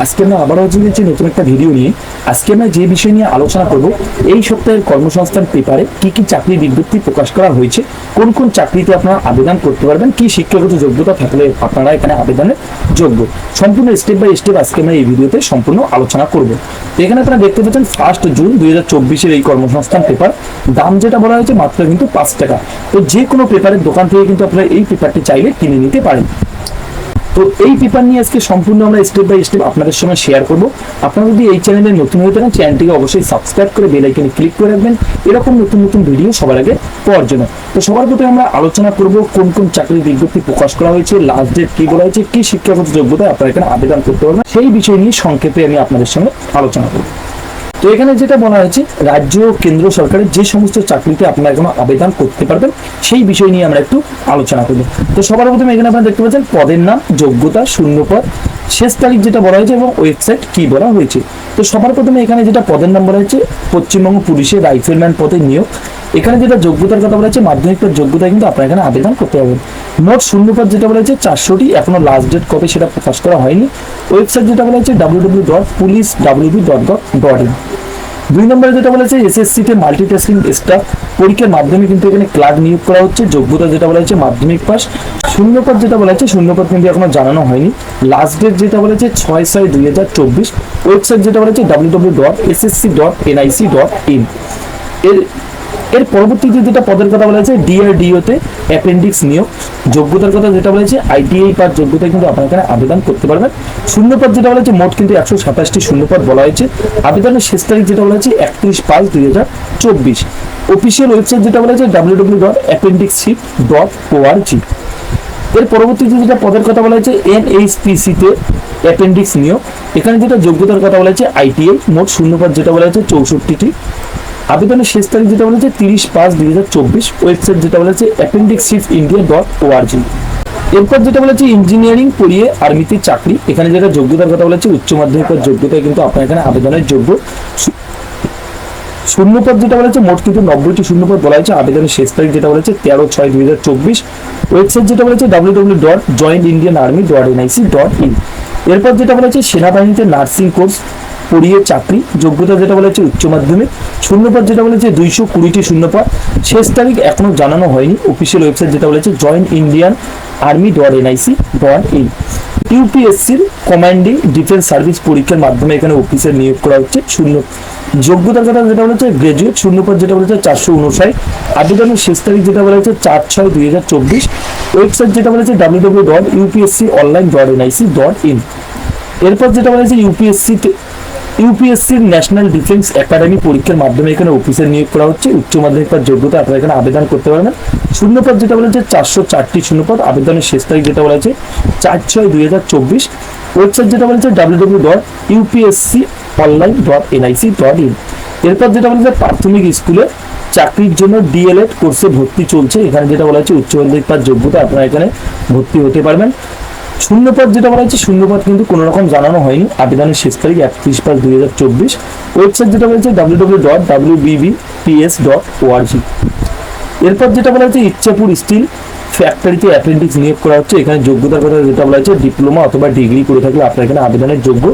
আজকে আমরা আবারও হচ্ছে নতুন একটা ভিডিও নিয়ে আজকে আমরা যে বিষয় নিয়ে আলোচনা করব এই সপ্তাহের কর্মসংস্থান পেপারে কি কি চাকরি বিজ্ঞপ্তি প্রকাশ করা হয়েছে, কোন কোন চাকরিতে আপনারা আবেদন করতে পারবেন, কি শিক্ষাগত যোগ্যতা থাকলে আপনারা এখানে আবেদনের যোগ্য, সম্পূর্ণ স্টেপ বাই স্টেপ আজকে আমরা এই ভিডিওতে সম্পূর্ণ আলোচনা করব। এখানে আপনারা দেখতে পাচ্ছেন 1 জুন 2024 এই কর্মসংস্থান পেপার, দাম যেটা বলা হয়েছে মাত্র কিন্তু 5 টাকা। তো যে কোনো পেপারের দোকান থেকে কিন্তু আপনারা এই পেপারটি চাইলে কিনে নিতে পারেন। তো এই পেপার নিয়ে আজকে সম্পূর্ণ আমরা স্টেপ বাই স্টেপ আপনাদের সঙ্গে শেয়ার করব। আপনারা যদি এই চ্যানেলে নতুন হয়ে থাকেন চ্যানেলটিকে অবশ্যই সাবস্ক্রাইব করে বেল আইকনে ক্লিক করে রাখবেন এরকম নতুন নতুন ভিডিও সবার আগে পাওয়ার জন্য। তো সবার প্রথমে আমরা আলোচনা করব কোন কোন চাকরির বিজ্ঞপ্তি প্রকাশ করা হয়েছে, লাস্ট ডেট কি বলা হয়েছে, কি শিক্ষাগত যোগ্যতা আপনারা এখানে আবেদন করতে পারবেন, সেই বিষয় নিয়ে সংক্ষেপে আমি আপনাদের সঙ্গে আলোচনা করব। তো এখানে যেটা বলা হয়েছে রাজ্য ও কেন্দ্র সরকারের যে সমস্ত চাকরিতে আপনারা এখন আবেদন করতে পারবেন সেই বিষয় নিয়ে আমরা একটু আলোচনা করব। তো সবার প্রথমে এখানে আপনারা দেখতে পাচ্ছেন পদের নাম, যোগ্যতা, শূন্যপদ, শেষ তারিখ যেটা বলা হয়েছে এবং ওয়েবসাইট কি বলা হয়েছে। তো সবার প্রথমে এখানে যেটা পদের নাম বলা হয়েছে পশ্চিমবঙ্গ পুলিশের রাইফেলম্যান পদে নিয়োগ। এখানে যেটা যোগ্যতার কথা বলা হয়েছে মাধ্যমিক যোগ্যতা কিন্তু আপনারা এখানে আবেদন করতে পারবেন। মোট শূন্যপদ যেটা বলা হয়েছে 400টি, এখনো লাস্ট ডেট কবে সেটা প্রকাশ করা হয়নি। ওয়েবসাইট যেটা বলা হয়েছে www.policewb.in। 2 নম্বরে যেটা বলেছে এসএসসি তে মাল্টিটাস্কিং স্টাফ পরীক্ষার মাধ্যমে কিন্তু এখানে ক্লার্ক নিয়োগ করা হচ্ছে। যোগ্যতা যেটা বলা হয়েছে মাধ্যমিক পাস। শূন্যপদ যেটা বলা হয়েছে শূন্যপদ কিন্তু এখনো জানানো হয়নি। লাস্ট ডেট যেটা বলেছে 6/6/2024। ওয়েবসাইট যেটা বলেছে www.ssc.nic.in। এর পরবর্তীতে যেটা পদের কথা বলা হয়েছে ডিআরডিও তে অ্যাপেন্ডিক্স নিয়োগ। যোগ্যতার কথা যেটা বলেছে আইটিআই পাস যোগ্যতা কিন্তু আপনারা এখানে আবেদন করতে পারবেন। শূন্যপদ যেটা বলেছে মোট কিন্তু 127টি শূন্যপদ বলা হয়েছে। আবেদনের শেষ তারিখ যেটা বলা হয়েছে 31/5/2024। অফিসিয়াল ওয়েবসাইট যেটা বলেছে www.appendixship.org। এর পরবর্তীতে যেটা পদের কথা বলা হয়েছে এনএইচপিসি তে অ্যাপেন্ডিক্স নিয়োগ। এখানে যেটা যোগ্যতার কথা বলা হয়েছে আইটিআই, মোট শূন্যপদ যেটা বলা হয়েছে 64টি। আবেদনের শেষ তারিখ যেটা বলেছে 30/5/2024। ওয়েবসাইট যেটা বলেছে appendixshipindia.org। এরপর যেটা বলেছে ইঞ্জিনিয়ারিং পড়িয়ে আর্মিতে চাকরি। এখানে যেটা যোগ্যতার কথা বলেছে উচ্চ মাধ্যমিকের যোগ্যতায় কিন্তু আপনার এখানে আবেদনের যোগ্য। শূন্যপদ যেটা বলেছে মোট কিন্তু 90টি শূন্যপদ বলা হয়েছে। আবেদনের শেষ তারিখ যেটা বলেছে 13/6/2024। ওয়েবসাইট যেটা বলেছে www.jointindianarmy.nic.in। এরপর যেটা বলেছে সেনাবাহিনীতে নার্সিং কোর্স পড়িয়ে চাকরি। যোগ্যতা যেটা বলেছে উচ্চ মাধ্যমিক। শূন্যপদ যেটা বলেছে 220টি শূন্যপদ। শেষ তারিখ এখনো জানানো হয়নি। অফিসিয়াল ওয়েবসাইট যেটা বলেছে jointindianarmy.nic.in। ইউপিএসসির কমান্ডিং ডিফেন্স সার্ভিস পরীক্ষার মাধ্যমে এখানে অফিসার নিয়োগ করা হচ্ছে। যোগ্যতার কথা যেটা বলেছে গ্রাজুয়েট। শূন্যপদ যেটা বলেছে 459। আবেদনের শেষ তারিখ যেটা বলা হয়েছে 4/6/2024। ওয়েবসাইট যেটা বলেছে www.upsconline.nic.in। এরপর যেটা বলেছে ইউপিএসসির ন্যাশনাল ডিফেন্স একাডেমি পরীক্ষার মাধ্যমে এখানে অফিসার নিয়োগ করা হচ্ছে। উচ্চ মাধ্যমিক পাস যোগ্যতা আপনারা এখানে আবেদন করতে পারবেন। শূন্যপদ যেটা বলেছে 404টি শূন্যপদ। আবেদনের শেষ তারিখ যেটা বলা হয়েছে 4/6/2024। ওয়েবসাইট যেটা বলেছে www.upsconline.nic.in। এরপর যেটা বলেছে প্রাথমিক স্কুলে চাকরির জন্য ডিএলএড কোর্সে ভর্তি চলছে। এখানে যেটা বলা হচ্ছে উচ্চ মাধ্যমিক পাস যোগ্যতা আপনারা এখানে ভর্তি হতে পারবেন। শূন্যপদ যেটা বলা হচ্ছে শূন্যপদ কিন্তু কোনো রকম জানানো হয়নি। আবেদনের শেষ তারিখ 31/5/2024। ওয়েবসাইট যেটা বলেছে www.wbps.org। এরপর যেটা বলা হচ্ছে ইচ্ছাপুর স্টিল ফ্যাক্টরিতে অ্যাপেন্ডিক্স নিয়োগ করা হচ্ছে। এখানে যোগ্যতার কথা যেটা বলা হচ্ছে ডিপ্লোমা অথবা ডিগ্রি করে থাকলে আপনারা এখানে আবেদনের যোগ্য।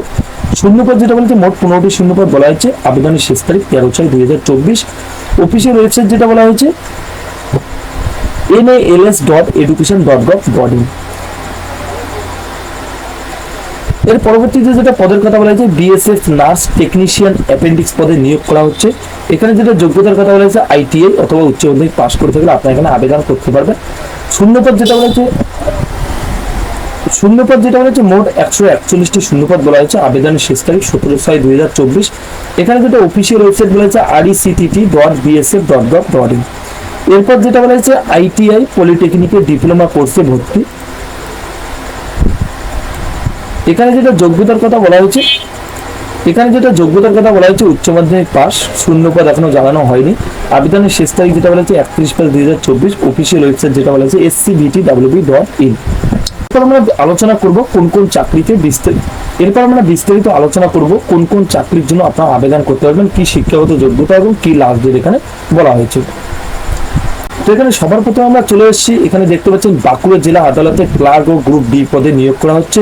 শূন্যপদ যেটা বলেছে মোট 15টি শূন্যপদ বলা হচ্ছে। আবেদনের শেষ তারিখ 13/6/2024। অফিসিয়াল ওয়েবসাইট যেটা বলা হয়েছে nals.education.gov.in। এর পরবর্তীতে যেটা পদের কথা বলা হয়েছে বিএসএফ নার্স টেকনিশিয়ান অ্যাপেন্ডিক্স পদে নিয়োগ করা হচ্ছে। এখানে যেটা যোগ্যতার কথা বলা হয়েছে আইটিআই অথবা উচ্চ মাধ্যমিক পাস করে থাকলে আপনারা এখানে আবেদন করতে পারবেন। শূন্যপদ যেটা বলেছে মোট 141টি শূন্যপদ বলা হয়েছে। আবেদনের শেষ তারিখ 17/6/2024। এখানে যেটা অফিসিয়াল ওয়েবসাইট বলা হয়েছে rectt.bsf.gov.in। এরপর যেটা বলা হয়েছে আইটিআই পলিটেকনিকের ডিপ্লোমা কোর্সে ভর্তি। এখানে যেটা যোগ্যতার কথা বলা হয়েছে উচ্চ মাধ্যমিক পাস। শূন্যপদ এখনো জানানো হয়নি। আবেদনের শেষ তারিখ যেটা বলা হয়েছে 31/5/2024। অফিসিয়াল ওয়েবসাইট যেটা বলা হয়েছে scbtwb.in। এরপর আমরা আলোচনা করব কোন কোন চাকরিতে বিস্তারিত আলোচনা করব কোন কোন চাকরির জন্য আপনারা আবেদন করতে পারবেন, কি শিক্ষাগত যোগ্যতা এবং কি লাস্ট ডেট এখানে বলা হয়েছে। তো এখানে সবার প্রথমে আমরা চলে এসেছি, এখানে দেখতে পাচ্ছেন বাঁকুড়া জেলা আদালতে ক্লার্ক ও গ্রুপ ডি পদে নিয়োগ করা হচ্ছে।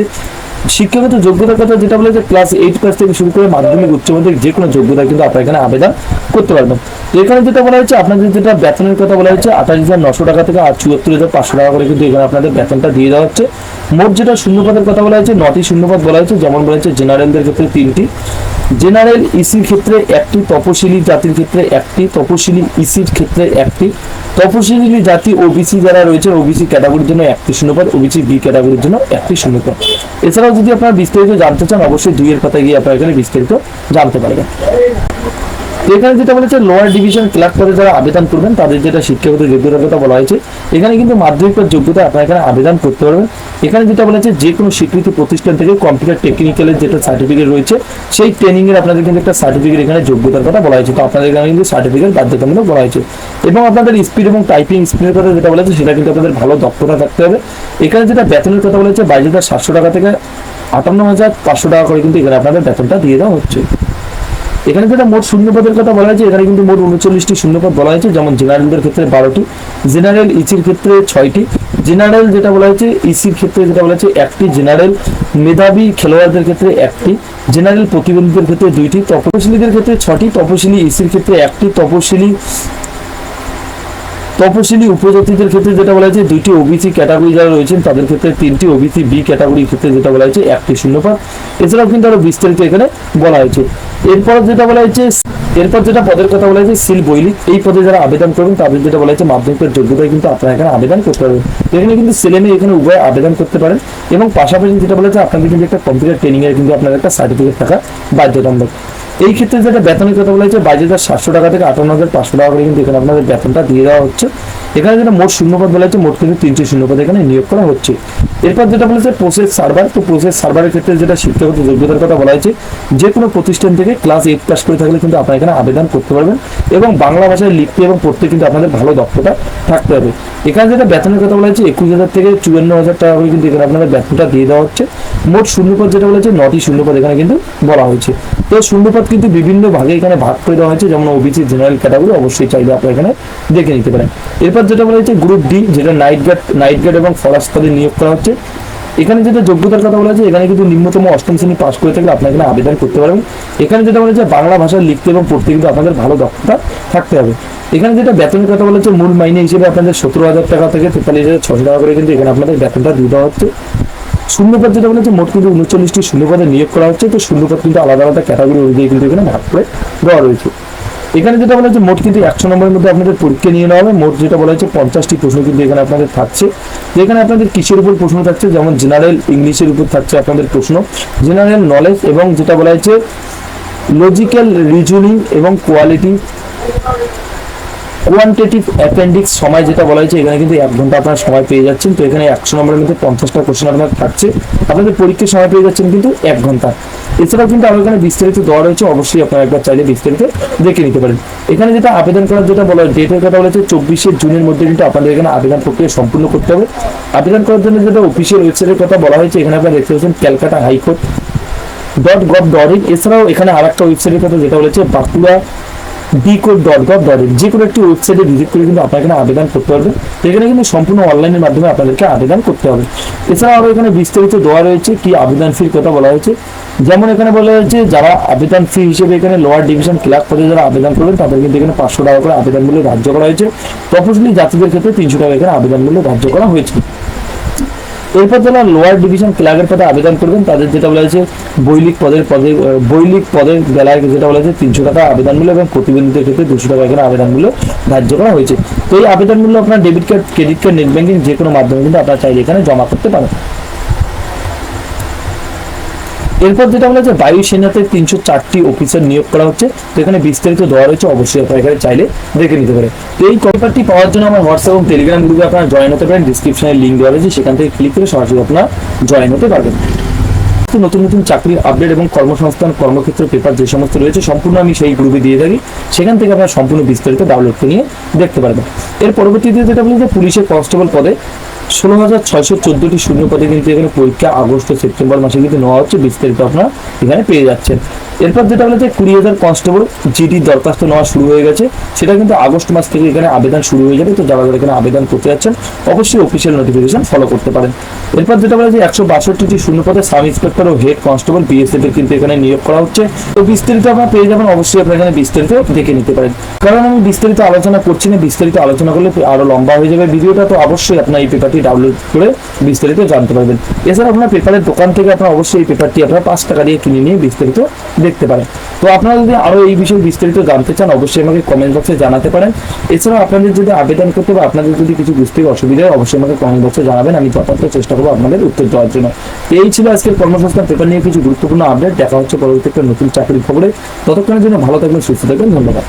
শিক্ষাগত যোগ্যতার কথা যেটা বলে যে ক্লাস 8 পাস থেকে শুরু করে মাধ্যমিক উচ্চ মাধ্যমিক যে কোনো যোগ্যতা কিন্তু আপনারা এখানে আবেদন করতে পারবেন। তো এখানে যেটা বলা হচ্ছে আপনাদের যেটা বেতনের কথা বলা হচ্ছে 28,900 টাকা থেকে 74,500 টাকা করে কিন্তু এখানে আপনাদের বেতনটা দিয়ে দেওয়া হচ্ছে। মোট যেটা শূন্যপদের কথা বলা হচ্ছে 9টি শূন্যপদ বলা হচ্ছে, যেমন বলা হচ্ছে জেনারেলদের ক্ষেত্রে 3টি, জেনারেল ইসির ক্ষেত্রে 1টি, তপশিলি জাতির ক্ষেত্রে 1টি, তপশিলি ইসির ক্ষেত্রে 1টি, তপশিলি জাতি ওবিসি যারা রয়েছে ওবিসি ক্যাটাগরির জন্য 1টি শূন্যপদ, ওবিসি বি ক্যাটাগরির জন্য 1টি শূন্যপদ। এছাড়াও যদি আপনারা বিস্তারিত জানতে চান অবশ্যই 2 এর পাতায় গিয়ে আপনারা এখানে বিস্তারিত জানতে পারবেন। এখানে যেটা বলেছে লোয়ার ডিভিশন ক্লার্ক পদে যারা আবেদন করবেন তাদের যেটা শিক্ষাগত যোগ্যতার কথা বলা হয়েছে, এখানে কিন্তু মাধ্যমিক যোগ্যতা আপনারা এখানে আবেদন করতে পারবেন। এখানে যেটা বলেছে যে কোনো স্বীকৃত প্রতিষ্ঠান থেকে কম্পিউটার টেকনিক্যালের যেটা সার্টিফিকেট রয়েছে সেই ট্রেনিং এর আপনাদের কিন্তু একটা সার্টিফিকেট এখানে যোগ্যতার কথা বলা হয়েছে। তো আপনাদের এখানে কিন্তু সার্টিফিকেট বাধ্যতামূলক বলা হয়েছে। এবং আপনাদের স্পিড এবং টাইপিং স্পিডের কথা যেটা বলেছে সেটা কিন্তু আপনাদের ভালো দক্ষতা থাকতে হবে। এখানে যেটা বেতনের কথা বলেছে 22,700 টাকা থেকে 58,500 টাকা করে কিন্তু এখানে আপনাদের বেতনটা দিয়ে দেওয়া হচ্ছে। এখানে যেটা মোট শূন্যপদের কথা বলা হয়েছে, এখানে কিন্তু মোট 39টি শূন্যপদ বলা হয়েছে, যেমন জেনারেলদের ক্ষেত্রে 12টি, জেনারেল ইসির ক্ষেত্রে 6টি, জেনারেল যেটা বলা হয়েছে ইসির ক্ষেত্রে যেটা বলা হয়েছে 1টি, জেনারেল মেধাবী খেলোয়াড়দের ক্ষেত্রে 1টি, জেনারেল প্রতিবন্ধীদের ক্ষেত্রে 2টি, তপশিলীদের ক্ষেত্রে 6টি, তপশিলি ইসির ক্ষেত্রে 1টি, তপশিলি উপজাতিদের ক্ষেত্রে যেটা বলা হয়েছে 2টি, ওবিসি ক্যাটাগরি যারা রয়েছেন তাদের ক্ষেত্রে 3টি, ওবিসি বি ক্যাটাগরির ক্ষেত্রে যেটা বলা হয়েছে 1টি শূন্যপদ। এছাড়াও কিন্তু আরো বিস্তারিত এখানে বলা হয়েছে। এরপর যেটা বলা হয়েছে এরপর যেটা পদের কথা বলা হয়েছে সিল বৈলিক, এই পদে যারা আবেদন করবেন তাদের যেটা বলা হয়েছে মাধ্যমিকের যোগ্যতায় কিন্তু আপনারা এখানে আবেদন করতে পারবেন। এখানে কিন্তু ছেলে মেয়ে এখানে উভয় আবেদন করতে পারেন এবং পাশাপাশি যেটা বলা হয়েছে আপনাদের কিন্তু একটা কম্পিউটার ট্রেনিং এর কিন্তু আপনার একটা সার্টিফিকেট থাকা বাধ্যতামূলক। এই ক্ষেত্রে যেটা বেতনের কথা বলা হয়েছে 22,700 টাকা থেকে 58,500 টাকা করে কিন্তু এখানে আপনাদের বেতনটা দিয়ে দেওয়া হচ্ছে। এখানে যেটা মোট শূন্যপদ বলা হয়েছে মোট কিন্তু 3টি শূন্যপদ এখানে নিয়োগ করা হচ্ছে। এরপর যেটা বলেছে প্রসেস সার্ভার, তো প্রসেস সার্ভারের ক্ষেত্রে যেটা শিক্ষাগত যোগ্যতার কথা বলা হয়েছে যে কোনো প্রতিষ্ঠান থেকে ক্লাস 8 পাস করে থাকলে কিন্তু আপনারা এখানে আবেদন করতে পারবেন এবং বাংলা ভাষায় লিখতে এবং পড়তে কিন্তু আপনাদের ভালো দক্ষতা থাকতে হবে। এখানে যেটা বেতনের কথা বলা হয়েছে 21,000 থেকে 54,000 টাকা করে কিন্তু এখানে আপনাদের বেতনটা দিয়ে দেওয়া হচ্ছে। মোট শূন্যপদ যেটা বলেছে 9টি শূন্যপদ এখানে কিন্তু বলা হয়েছে। তো শূন্যপদ কিন্তু বিভিন্ন ভাগে এখানে ভাগ করে দেওয়া হয়েছে, যেমন ওবিসি জেনারেল ক্যাটাগরি অবশ্যই চাইলে আপনারা এখানে দেখে নিতে পারেন। এরপর যেটা বলা হয়েছে গ্রুপ ডি, যেটা নাইট গার্ড এবং ফরেস্ট পদে নিয়োগ করা হচ্ছে। এখানে যেটা যোগ্যতার কথা বলা হয়েছে এখানে কিন্তু নিম্নতম 8ম শ্রেণী পাস করে থাকলে আপনারা এখানে আবেদন করতে পারবেন। এখানে যেটা বলা হয়েছে বাংলা ভাষা লিখতে এবং পড়তে কিন্তু আপনাদের ভালো দক্ষতা থাকতে হবে। এখানে যেটা বেতনের কথা বলা হচ্ছে মূল মাইনে হিসেবে আপনাদের 17,000 টাকা থেকে 43,600 টাকা করে কিন্তু এখানে আপনাদের বেতনটা দিয়ে দেওয়া হচ্ছে। শূন্যপদ যেটা বলেছে মোট কিন্তু 39টি শূন্যপদে নিয়োগ করা হচ্ছে। তো শূন্যপদ কিন্তু আলাদা আলাদা ক্যাটাগরি অনুযায়ী কিন্তু এখানে ভাগ করে দেওয়া রয়েছে। এখানে যেটা বলা হচ্ছে মোট কিন্তু 100 নম্বরের মধ্যে আপনাদের পরীক্ষা নিয়ে নেওয়া হবে। মোট যেটা বলা হচ্ছে 50টি প্রশ্ন কিন্তু এখানে আপনাদের থাকছে। এখানে আপনাদের কিসের উপর প্রশ্ন থাকছে, যেমন জেনারেল ইংলিশের উপর থাকছে আপনাদের প্রশ্ন, জেনারেল নলেজ এবং যেটা বলা হচ্ছে লজিক্যাল রিজনিং এবং কোয়ান্টিটিভ অ্যাপেন্ডিক্স। সময় যেটা বলা হয়েছে এখানে কিন্তু 1 ঘন্টা আপনারা সময় পেয়ে যাচ্ছেন। তো এখানে 100 নম্বরের মধ্যে 50টা কোশ্চেন আপনার থাকছে, আপনাদের পরীক্ষার সময় পেয়ে যাচ্ছেন কিন্তু 1 ঘন্টা। এছাড়াও কিন্তু আরো এখানে বিস্তারিত দেওয়া রয়েছে, অবশ্যই আপনারা একবার চাইলে বিস্তারিত দেখে নিতে পারেন। এখানে যেটা আবেদন করার যেটা বলা হয় ডেটের কথা বলেছে 24শে জুনের মধ্যে কিন্তু আপনাদের এখানে আবেদন প্রক্রিয়া সম্পূর্ণ করতে হবে। আবেদন করার জন্য যেটা অফিসিয়াল ওয়েবসাইটের কথা বলা হয়েছে এখানে আপনারা দেখতে পাচ্ছেন ক্যালকাটা হাইকোর্ট .gov.in। এছাড়াও এখানে আরেকটা ওয়েবসাইটের কথা যেটা বলেছে বাঁকুড়া bcode.gov.in, যে কোনো একটি ওয়েবসাইটে ভিজিট করে কিন্তু আপনারা এখানে আবেদন করতে পারবেন। এখানে কিন্তু সম্পূর্ণ অনলাইনের মাধ্যমে আপনাদেরকে আবেদন করতে হবে। এছাড়াও আরো এখানে বিস্তারিত দেওয়া রয়েছে কি আবেদন ফির কথা বলা হয়েছে, যেমন এখানে বলা হয়েছে যারা আবেদন ফি হিসেবে এখানে লোয়ার ডিভিশন ক্লার্ক পদে যারা আবেদন করবেন তাদের কিন্তু এখানে 500 টাকা করে আবেদন মূল্য ধার্য করা হয়েছে। তপশিলি জাতিদের ক্ষেত্রে 300 টাকা এখানে আবেদন মূল্য ধার্য করা হয়েছে। এরপর যারা লোয়ার ডিভিশন ক্লার্কের পদে আবেদন করবেন তাদের যেটা বলা হয়েছে বৈলিক পদের বেলায় যেটা বলা হয়েছে 300 টাকা আবেদন মূল্য এবং প্রতিবন্ধীদের ক্ষেত্রে 200 টাকা এখানে আবেদন মূল্য ধার্য করা হয়েছে। তো এই আবেদন মূল্য আপনার debit card, credit card, net banking যে কোনো মাধ্যমে কিন্তু আপনারা চাইলে এখানে জমা করতে পারেন। এরপর যেটা বলা হচ্ছে বায়ুসেনাতে 304টি অফিসার নিয়োগ করা হচ্ছে। তো এখানে বিস্তারিত দেওয়া রয়েছে, অবশ্যই আপনারা এখানে চাইলে দেখে নিতে পারেন। তো এই পেপারটি পাওয়ার জন্য আমার হোয়াটসঅ্যাপ এবং টেলিগ্রাম গ্রুপে আপনারা জয়েন হতে পারেন। ডিসক্রিপশনে লিঙ্ক দেওয়া রয়েছে, সেখান থেকে ক্লিক করে সরাসরি আপনারা জয়েন হতে পারবেন। নতুন নতুন চাকরির আপডেট এবং কর্মসংস্থান কর্মক্ষেত্র পেপার যে সমস্ত রয়েছে সম্পূর্ণ আমি সেই গ্রুপে দিয়ে থাকি, সেখান থেকে আপনারা সম্পূর্ণ বিস্তারিত ডাউনলোড করে নিয়ে দেখতে পারবেন। এর পরবর্তীতে যেটা বলি যে পুলিশের কনস্টেবল পদে 16,614টি শূন্য পদে কিন্তু এখানে পরীক্ষা আগস্ট ও সেপ্টেম্বর মাসে কিন্তু নেওয়া হচ্ছে। বিস্তারিত আপনারা এখানে পেয়ে যাচ্ছেন। এরপর যেটা বলে যে 20,000 কনস্টেবল জিডি দরখাস্ত নেওয়া শুরু হয়ে গেছে, সেটা কিন্তু আগস্ট মাস থেকে এখানে আবেদন শুরু হয়ে যাবে। তো যারা যারা এখানে আবেদন করতে যাচ্ছেন অবশ্যই অফিসিয়াল নোটিফিকেশন ফলো করতে পারেন। এরপর যেটা বলে যে 162টি শূন্য পদে সাব ইন্সপেক্টর ও হেড কনস্টেবল বিএসএফ এর কিন্তু এখানে নিয়োগ করা হচ্ছে। তো বিস্তারিত আপনারা পেয়ে যাবেন, অবশ্যই আপনারা এখানে বিস্তারিত দেখে নিতে পারেন। কারণ আমি বিস্তারিত আলোচনা করছি না, বিস্তারিত আলোচনা করলে আরো লম্বা হয়ে যাবে ভিডিওটা। তো অবশ্যই আপনার এই পেপারটি ডাউনলোড করে বিস্তারিত জানতে পারবেন। এছাড়া আপনার পেপারের দোকান থেকে আপনারা অবশ্যই এই পেপারটি আপনারা 5 টাকা দিয়ে কিনে নিয়ে বিস্তারিত দেখতে পারেন। তো আপনারা যদি আরো এই বিষয়ে বিস্তারিত জানতে চান অবশ্যই আমাকে কমেন্ট বক্সে জানাতে পারেন। এছাড়াও আপনাদের যদি আবেদন করতে বা আপনাদের যদি কিছু বুঝতে অসুবিধা হয় অবশ্যই আমাকে কমেন্ট বক্সে জানাবেন, আমি যথাযথ চেষ্টা করবো আপনাদের উত্তর দেওয়ার জন্য। এই ছিল আজকের কর্মসংস্থান পেপার নিয়ে কিছু গুরুত্বপূর্ণ আপডেট। দেখা হচ্ছে পরবর্তী একটা নতুন চাকরির খবরে। ততক্ষণের জন্য ভালো থাকবেন, সুস্থ থাকবেন, ধন্যবাদ।